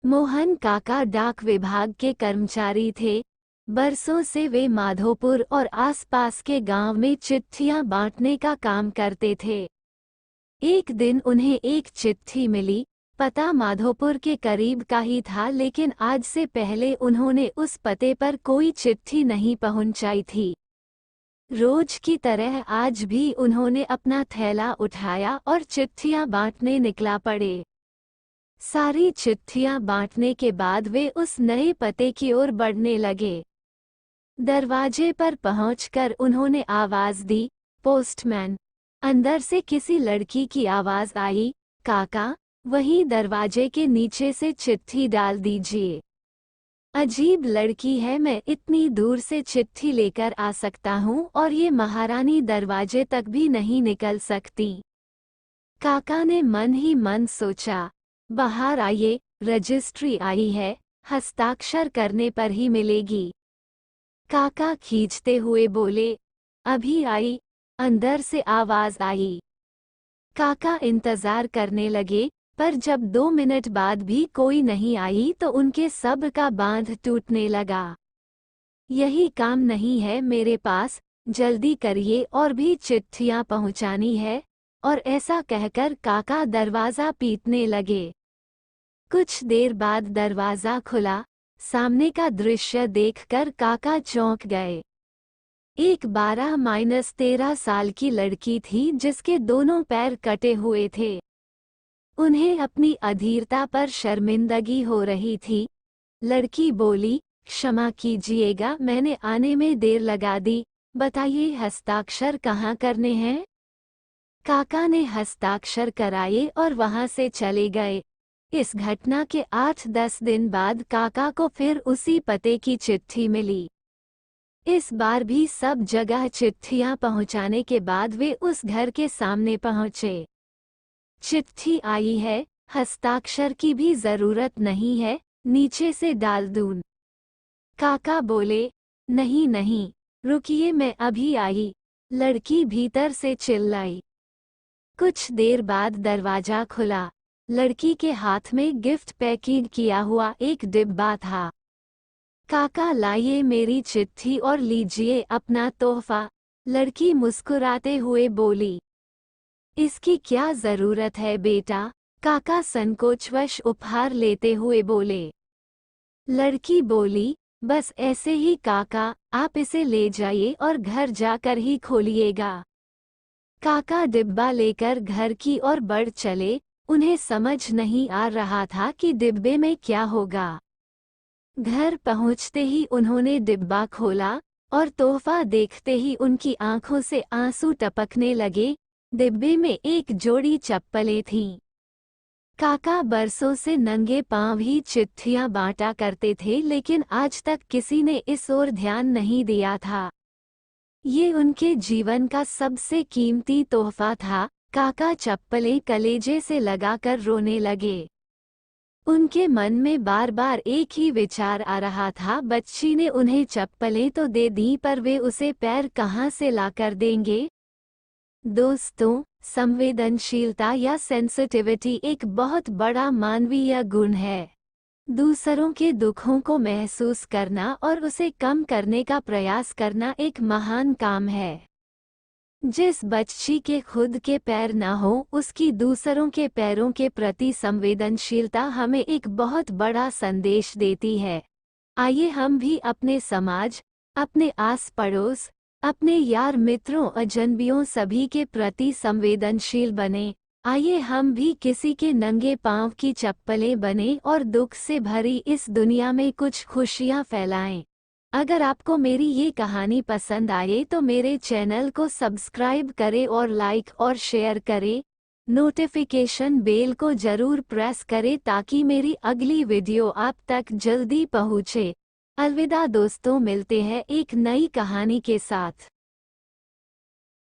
मोहन काका डाक विभाग के कर्मचारी थे। बरसों से वे माधोपुर और आसपास के गांव में चिट्ठियां बांटने का काम करते थे। एक दिन उन्हें एक चिट्ठी मिली। पता माधोपुर के करीब का ही था, लेकिन आज से पहले उन्होंने उस पते पर कोई चिट्ठी नहीं पहुंचाई थी। रोज की तरह आज भी उन्होंने अपना थैला उठाया और चिट्ठियां बांटने निकला पड़े। सारी चिट्ठियां बांटने के बाद वे उस नए पते की ओर बढ़ने लगे। दरवाजे पर पहुंचकर उन्होंने आवाज दी, पोस्टमैन। अंदर से किसी लड़की की आवाज आई, काका, वहीं दरवाजे के नीचे से चिट्ठी डाल दीजिए। अजीब लड़की है, मैं इतनी दूर से चिट्ठी लेकर आ सकता हूँ और ये महारानी दरवाजे तक भी नहीं निकल सकती। काका ने मन ही मन सोचा, बाहर आइए, रजिस्ट्री आई है, हस्ताक्षर करने पर ही मिलेगी। काका खींचते हुए बोले, अभी आई। अंदर से आवाज आई। काका इंतजार करने लगे, पर जब 2 मिनट बाद भी कोई नहीं आई तो उनके सब का बांध टूटने लगा। यही काम नहीं है मेरे पास, जल्दी करिए, और भी चिट्ठियां पहुंचानी है। और ऐसा कहकर काका दरवाजा पीटने लगे। कुछ देर बाद दरवाजा खुला। सामने का दृश्य देखकर काका चौंक गए। एक 12-13 साल की लड़की थी जिसके दोनों पैर कटे हुए थे। उन्हें अपनी अधीरता पर शर्मिंदगी हो रही थी। लड़की बोली, क्षमा कीजिएगा, मैंने आने में देर लगा दी। बताइए हस्ताक्षर कहाँ करने हैं? काका ने हस्ताक्षर कराए और वहां से चले गए। इस घटना के 8-10 दिन बाद काका को फिर उसी पते की चिट्ठी मिली। इस बार भी सब जगह चिट्ठियां पहुंचाने के बाद वे उस घर के सामने पहुंचे। चिट्ठी आई है, हस्ताक्षर की भी जरूरत नहीं है, नीचे से डाल दूं। काका बोले, नहीं नहीं, रुकिए, मैं अभी आई। लड़की भीतर से चिल्लाई। कुछ देर बाद दरवाजा खुला। लड़की के हाथ में गिफ्ट पैकिंग किया हुआ एक डिब्बा था। काका, लाइए मेरी चिट्ठी और लीजिए अपना तोहफा। लड़की मुस्कुराते हुए बोली, इसकी क्या जरूरत है बेटा? काका संकोचवश उपहार लेते हुए बोले। लड़की बोली, बस ऐसे ही काका, आप इसे ले जाइए और घर जाकर ही खोलिएगा। काका डिब्बा लेकर घर की ओर बढ़ चले। उन्हें समझ नहीं आ रहा था कि डिब्बे में क्या होगा। घर पहुंचते ही उन्होंने डिब्बा खोला और तोहफा देखते ही उनकी आंखों से आंसू टपकने लगे। डिब्बे में एक जोड़ी चप्पलें थीं। काका बरसों से नंगे पांव ही चिट्ठियां बांटा करते थे, लेकिन आज तक किसी ने इस ओर ध्यान नहीं दिया था। ये उनके जीवन का सबसे कीमती तोहफा था। काका चप्पलें कलेजे से लगाकर रोने लगे। उनके मन में बार बार एक ही विचार आ रहा था, बच्ची ने उन्हें चप्पलें तो दे दी, पर वे उसे पैर कहाँ से लाकर देंगे? दोस्तों, संवेदनशीलता या सेंसिटिविटी एक बहुत बड़ा मानवीय गुण है। दूसरों के दुखों को महसूस करना और उसे कम करने का प्रयास करना एक महान काम है। जिस बच्ची के खुद के पैर न हो, उसकी दूसरों के पैरों के प्रति संवेदनशीलता हमें एक बहुत बड़ा संदेश देती है। आइए हम भी अपने समाज, अपने आस पड़ोस, अपने यार मित्रों, अजनबियों सभी के प्रति संवेदनशील बने। आइए हम भी किसी के नंगे पांव की चप्पलें बने और दुख से भरी इस दुनिया में कुछ खुशियां फैलाएं। अगर आपको मेरी ये कहानी पसंद आए तो मेरे चैनल को सब्सक्राइब करें और लाइक और शेयर करें। नोटिफिकेशन बेल को जरूर प्रेस करें ताकि मेरी अगली वीडियो आप तक जल्दी पहुँचे। अलविदा दोस्तों, मिलते हैं एक नई कहानी के साथ।